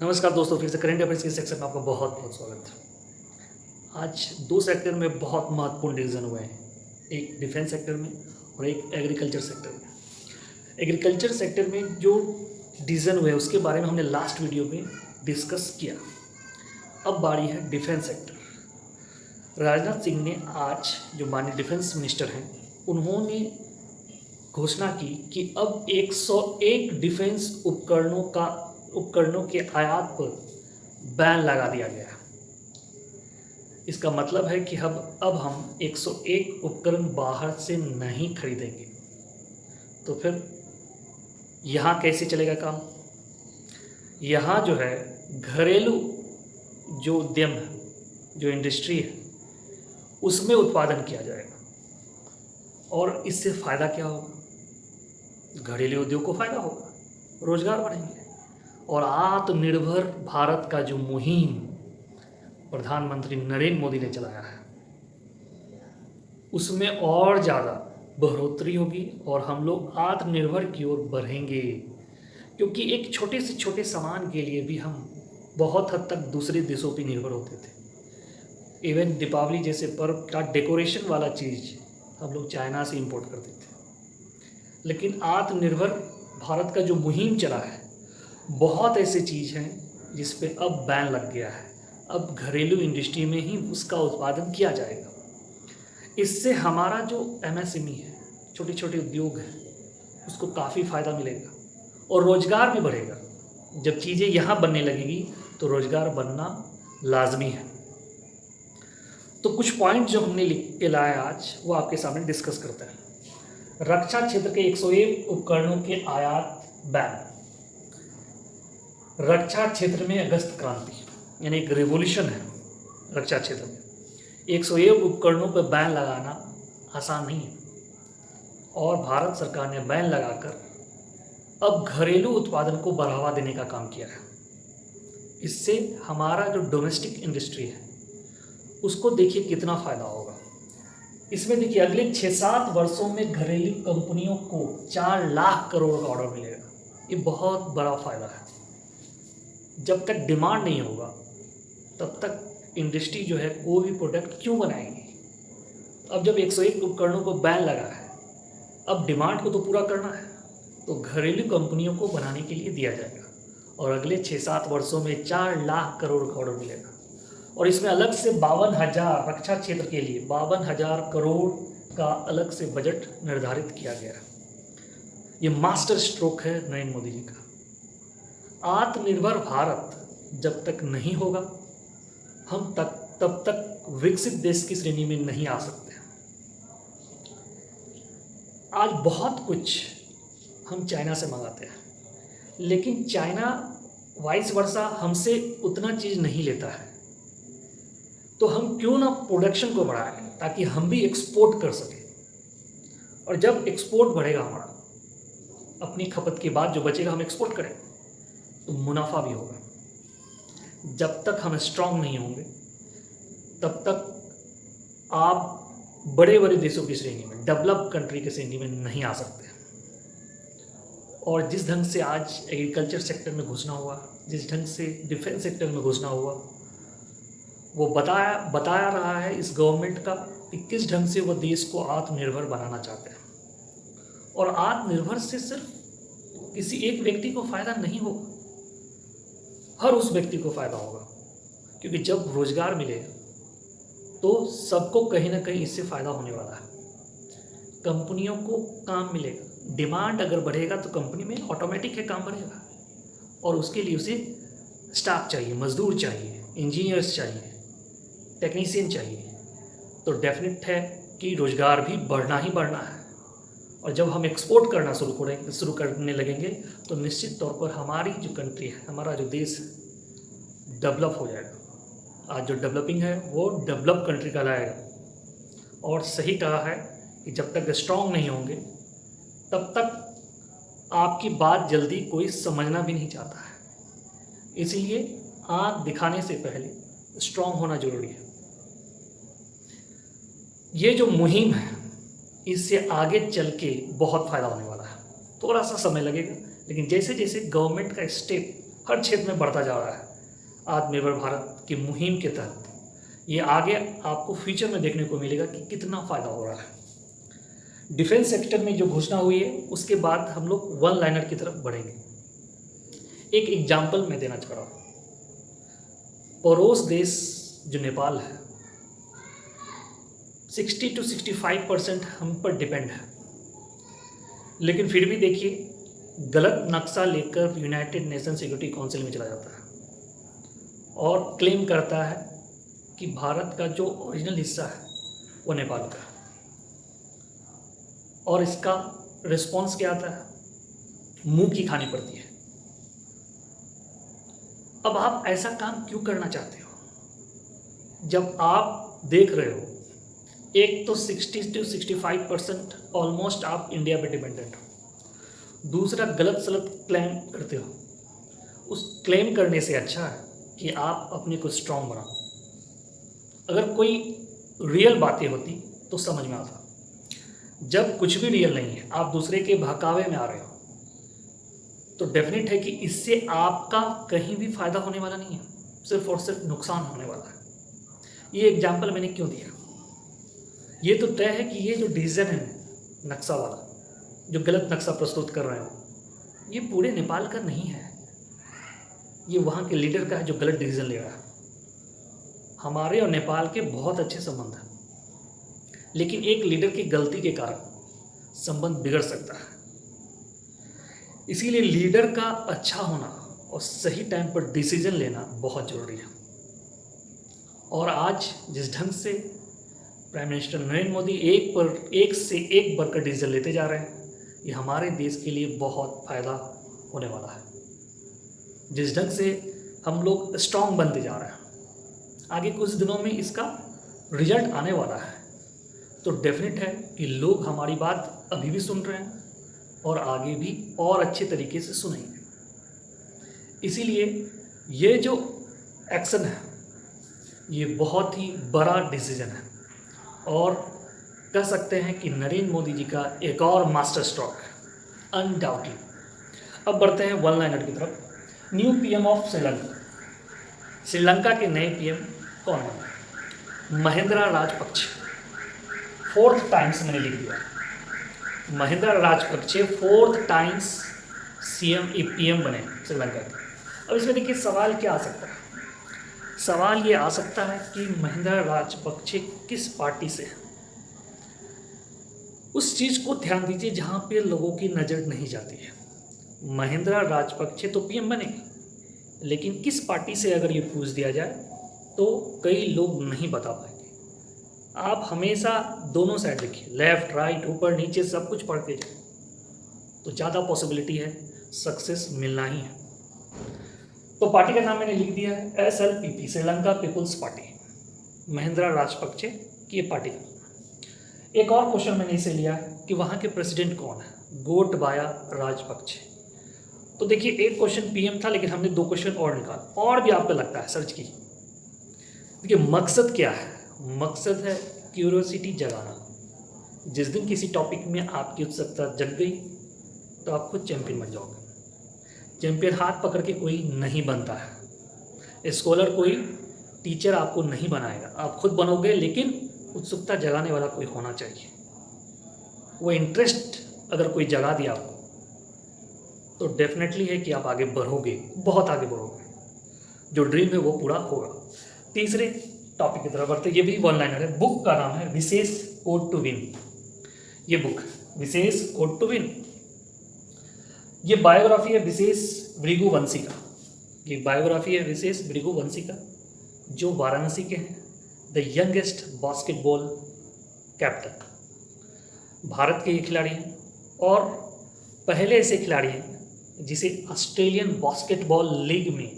नमस्कार दोस्तों, फिर से करंट अफेयर्स के सेक्शन में आपका बहुत बहुत स्वागत है। आज दो सेक्टर में बहुत महत्वपूर्ण डिसीजन हुए हैं, एक डिफेंस सेक्टर में और एक एग्रीकल्चर सेक्टर में। एग्रीकल्चर सेक्टर में जो डिसीजन हुए उसके बारे में हमने लास्ट वीडियो में डिस्कस किया। अब बारी है डिफेंस सेक्टर। राजनाथ सिंह ने आज, जो माननीय डिफेंस मिनिस्टर हैं, उन्होंने घोषणा की कि अब 101 डिफेंस उपकरणों के आयात पर बैन लगा दिया गया है। इसका मतलब है कि अब हम 101 उपकरण बाहर से नहीं खरीदेंगे। तो फिर यहाँ कैसे चलेगा काम? यहाँ जो है घरेलू जो उद्यम है, जो इंडस्ट्री है, उसमें उत्पादन किया जाएगा। और इससे फ़ायदा क्या होगा? घरेलू उद्योग को फ़ायदा होगा, रोजगार बढ़ेंगे और आत्मनिर्भर भारत का जो मुहिम प्रधानमंत्री नरेंद्र मोदी ने चलाया है उसमें और ज़्यादा बढ़ोतरी होगी और हम लोग आत्मनिर्भर की ओर बढ़ेंगे। क्योंकि एक छोटे से छोटे सामान के लिए भी हम बहुत हद तक दूसरे देशों पर निर्भर होते थे। इवन दीपावली जैसे पर्व का डेकोरेशन वाला चीज़ हम लोग चाइना से इंपोर्ट करते थे। लेकिन आत्मनिर्भर भारत का जो मुहिम चला है, बहुत ऐसे चीज़ हैं जिस पे अब बैन लग गया है। अब घरेलू इंडस्ट्री में ही उसका उत्पादन किया जाएगा। इससे हमारा जो एमएसएमई है, छोटे छोटे उद्योग हैं, उसको काफ़ी फ़ायदा मिलेगा और रोज़गार भी बढ़ेगा। जब चीज़ें यहाँ बनने लगेगी तो रोज़गार बनना लाजमी है। तो कुछ पॉइंट जो हमने लिख के लाए आज, वो आपके सामने डिस्कस करते हैं। रक्षा क्षेत्र के 101 उपकरणों के आयात बैन। रक्षा क्षेत्र में अगस्त क्रांति यानी एक रिवॉल्यूशन है रक्षा क्षेत्र में। 101 उपकरणों पर बैन लगाना आसान नहीं है और भारत सरकार ने बैन लगाकर अब घरेलू उत्पादन को बढ़ावा देने का काम किया है। इससे हमारा जो डोमेस्टिक इंडस्ट्री है उसको देखिए कितना फ़ायदा होगा। इसमें देखिए अगले 6-7 वर्षों में घरेलू कंपनियों को 4 लाख करोड़ का ऑर्डर मिलेगा। ये बहुत बड़ा फ़ायदा है। जब तक डिमांड नहीं होगा तब तक इंडस्ट्री जो है कोई भी प्रोडक्ट क्यों बनाएगी। अब जब 101 उपकरणों को बैन लगा है, अब डिमांड को तो पूरा करना है, तो घरेलू कंपनियों को बनाने के लिए दिया जाएगा और अगले 6-7 वर्षों में 4 लाख करोड़ का ऑर्डर मिलेगा। और इसमें अलग से 52,000 रक्षा क्षेत्र के लिए 52,000 करोड़ का अलग से बजट निर्धारित किया गया है। ये मास्टर स्ट्रोक है नरेंद्र मोदी जी का। आत्मनिर्भर भारत जब तक नहीं होगा हम तब तक विकसित देश की श्रेणी में नहीं आ सकते। आज बहुत कुछ हम चाइना से मंगाते हैं, लेकिन चाइना वाइस वर्सा हमसे उतना चीज़ नहीं लेता है। तो हम क्यों ना प्रोडक्शन को बढ़ाएं ताकि हम भी एक्सपोर्ट कर सकें। और जब एक्सपोर्ट बढ़ेगा हमारा, अपनी खपत के बाद जो बचेगा हम एक्सपोर्ट करें तो मुनाफा भी होगा। जब तक हम स्ट्रांग नहीं होंगे तब तक आप बड़े बड़े देशों की श्रेणी में, डेवलप कंट्री की श्रेणी में नहीं आ सकते। और जिस ढंग से आज एग्रीकल्चर सेक्टर में घुसना हुआ, जिस ढंग से डिफेंस सेक्टर में घुसना हुआ, वो बताया रहा है इस गवर्नमेंट का कि किस ढंग से वो देश को आत्मनिर्भर बनाना चाहते हैं। और आत्मनिर्भर से सिर्फ किसी एक व्यक्ति को फ़ायदा नहीं होगा, हर उस व्यक्ति को फ़ायदा होगा। क्योंकि जब रोज़गार मिलेगा तो सबको कहीं ना कहीं इससे फ़ायदा होने वाला है। कंपनियों को काम मिलेगा, डिमांड अगर बढ़ेगा तो कंपनी में ऑटोमेटिक है काम बढ़ेगा। और उसके लिए उसे स्टाफ चाहिए, मजदूर चाहिए, इंजीनियर्स चाहिए, टेक्नीशियन चाहिए। तो डेफिनेट है कि रोज़गार भी बढ़ना ही बढ़ना है। और जब हम एक्सपोर्ट करना शुरू करने लगेंगे तो निश्चित तौर पर हमारी जो कंट्री है, हमारा जो देश है, डेवलप हो जाएगा। आज जो डेवलपिंग है वो डेवलप कंट्री कहलाएगा। और सही कहा है कि जब तक स्ट्रांग नहीं होंगे तब तक आपकी बात जल्दी कोई समझना भी नहीं चाहता है। इसीलिए आँख दिखाने से पहले स्ट्रांग होना जरूरी है। ये जो मुहिम है इससे आगे चल के बहुत फ़ायदा होने वाला है। थोड़ा सा समय लगेगा, लेकिन जैसे जैसे गवर्नमेंट का स्टेप हर क्षेत्र में बढ़ता जा रहा है। आत्मनिर्भर भारत की मुहिम के तहत ये आगे आपको फ्यूचर में देखने को मिलेगा कि कितना फ़ायदा हो रहा है। डिफेंस सेक्टर में जो घोषणा हुई है उसके बाद हम लोग वन लाइनर की तरफ बढ़ेंगे। एक एग्जाम्पल मैं देना चाह रहा हूँ। पड़ोस देश जो नेपाल है 60 to 65% हम पर डिपेंड है, लेकिन फिर भी देखिए गलत नक्शा लेकर यूनाइटेड नेशन सिक्योरिटी काउंसिल में चला जाता है और क्लेम करता है कि भारत का जो ओरिजिनल हिस्सा है वो नेपाल का है। और इसका रिस्पॉन्स क्या आता है? मुंह की खानी पड़ती है। अब आप ऐसा काम क्यों करना चाहते हो जब आप देख रहे हो एक तो 60 to 65% ऑलमोस्ट आप इंडिया पे डिपेंडेंट हो, दूसरा गलत सलत क्लेम करते हो। उस क्लेम करने से अच्छा है कि आप अपने को स्ट्रांग बनाओ। अगर कोई रियल बातें होती तो समझ में आता। जब कुछ भी रियल नहीं है, आप दूसरे के बहकावे में आ रहे हो, तो डेफिनेट है कि इससे आपका कहीं भी फ़ायदा होने वाला नहीं है, सिर्फ और सिर्फ नुकसान होने वाला है। ये एग्जाम्पल मैंने क्यों दिया? ये तो तय है कि ये जो डिसीजन है नक्शा वाला, जो गलत नक्शा प्रस्तुत कर रहे हो, ये पूरे नेपाल का नहीं है, ये वहाँ के लीडर का है जो गलत डिसीजन ले रहा है। हमारे और नेपाल के बहुत अच्छे संबंध हैं, लेकिन एक लीडर की गलती के कारण संबंध बिगड़ सकता है। इसीलिए लीडर का अच्छा होना और सही टाइम पर डिसीजन लेना बहुत ज़रूरी है। और आज जिस ढंग से प्राइम मिनिस्टर नरेंद्र मोदी एक से एक बढ़कर डिसीजन लेते जा रहे हैं, ये हमारे देश के लिए बहुत फ़ायदा होने वाला है। जिस ढंग से हम लोग स्ट्रांग बनते जा रहे हैं, आगे कुछ दिनों में इसका रिजल्ट आने वाला है, तो डेफिनेट है कि लोग हमारी बात अभी भी सुन रहे हैं और आगे भी और अच्छे तरीके से सुनेंगे। इसीलिए ये जो एक्शन है ये बहुत ही बड़ा डिसीजन है और कह सकते हैं कि नरेंद्र मोदी जी का एक और मास्टर स्ट्रोक है अनडाउटली। अब बढ़ते हैं वन लाइनर की तरफ। New PM of Sri Lanka. Sri Lanka के नए पीएम कौन है? महिंद्रा राजपक्षे। 4th टाइम्स मैंने लिख दिया, Mahindra Rajapaksa 4th times PM बने श्रीलंका के। अब इसमें देखिए सवाल क्या आ सकता है? सवाल ये आ सकता है कि महिंद्रा राजपक्षे किस पार्टी से है। उस चीज़ को ध्यान दीजिए जहाँ पे लोगों की नज़र नहीं जाती है। महिंद्रा राजपक्षे तो पीएम बने, लेकिन किस पार्टी से अगर ये पूछ दिया जाए तो कई लोग नहीं बता पाएंगे। आप हमेशा दोनों साइड देखिए, लेफ्ट राइट ऊपर नीचे सब कुछ पढ़ते जाए तो ज़्यादा पॉसिबिलिटी है सक्सेस मिलना ही है। तो पार्टी का नाम मैंने लिख दिया है SLPP, Sri Lanka peoples party. Mahindra Rajapaksa की ये पार्टी का। एक और क्वेश्चन मैंने इसे लिया कि वहाँ के प्रेसिडेंट कौन है? गोटबाया राजपक्षे। तो देखिए एक क्वेश्चन पीएम था, लेकिन हमने 2 क्वेश्चन और निकाला, और भी आपको लगता है सर्च की। देखिए मकसद क्या है? मकसद है क्यूरियोसिटी जगाना। जिस दिन किसी टॉपिक में आपकी उत्सुकता जग गई तो आप खुद चैंपियन बन जाओगे। चैंपियन हाथ पकड़ के कोई नहीं बनता है, स्कॉलर कोई टीचर आपको नहीं बनाएगा, आप खुद बनोगे, लेकिन उत्सुकता जगाने वाला कोई होना चाहिए। वो इंटरेस्ट अगर कोई जगा दिया आपको तो डेफिनेटली है कि आप आगे बढ़ोगे, बहुत आगे बढ़ोगे, जो ड्रीम है वो पूरा होगा। तीसरे टॉपिक की तरफ बढ़ते, ये भी वन लाइनर है। बुक का नाम है विशेष कोड टू विन। ये book Vishesh code to win, ये बायोग्राफी है विशेष भृगुवंशी का। ये बायोग्राफी है विशेष भृगुवंशी का, जो वाराणसी के हैं, the youngest basketball captain. Bharat के ये खिलाड़ी हैं और पहले ऐसे खिलाड़ी हैं जिसे ऑस्ट्रेलियन बास्केटबॉल लीग में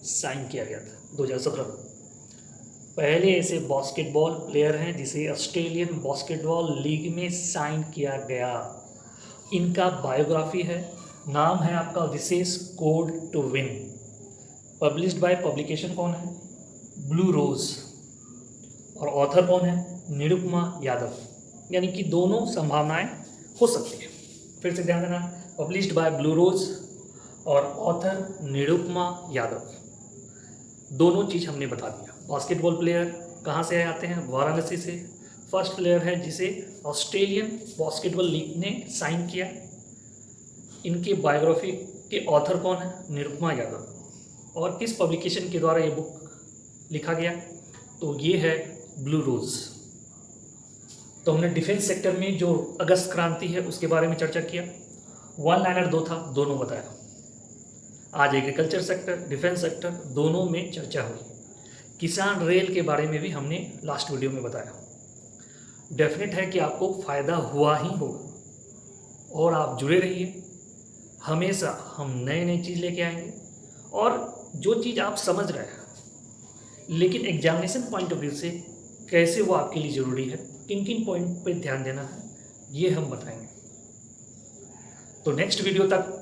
साइन किया गया था 2017 में। पहले ऐसे बास्केटबॉल प्लेयर हैं जिसे ऑस्ट्रेलियन बास्केटबॉल लीग में साइन किया गया। इनका बायोग्राफी है, नाम है आपका विशेष code to win. Published by publication कौन है? Blue rose. और ऑथर कौन है? निरुपमा यादव। यानी कि दोनों संभावनाएं हो सकती है। फिर से ध्यान देना, पब्लिश्ड बाय ब्लू रोज और ऑथर निरुपमा यादव। दोनों चीज़ हमने बता दिया। बास्केटबॉल प्लेयर कहाँ से आते हैं? वाराणसी से। फर्स्ट प्लेयर है जिसे ऑस्ट्रेलियन बास्केटबॉल लीग ने साइन किया। इनकी बायोग्राफी के ऑथर कौन है? निरुपमा यादव। और किस पब्लिकेशन के द्वारा ये बुक लिखा गया? तो ये है ब्लू रोज। तो हमने डिफेंस सेक्टर में जो अगस्त क्रांति है उसके बारे में चर्चा किया। वन लाइनर दो था, दोनों बताया। आज एग्रीकल्चर सेक्टर, डिफेंस सेक्टर दोनों में चर्चा हुई। किसान रेल के बारे में भी हमने लास्ट वीडियो में बताया। डेफिनेट है कि आपको फ़ायदा हुआ ही होगा और आप जुड़े रहिए। हमेशा हम नए नई चीज़ लेके आएंगे और जो चीज़ आप समझ रहे हैं लेकिन एग्जामिनेशन पॉइंट ऑफ व्यू से कैसे वो आपके लिए ज़रूरी है, किन किन पॉइंट पे ध्यान देना है, ये हम बताएंगे। तो नेक्स्ट वीडियो तक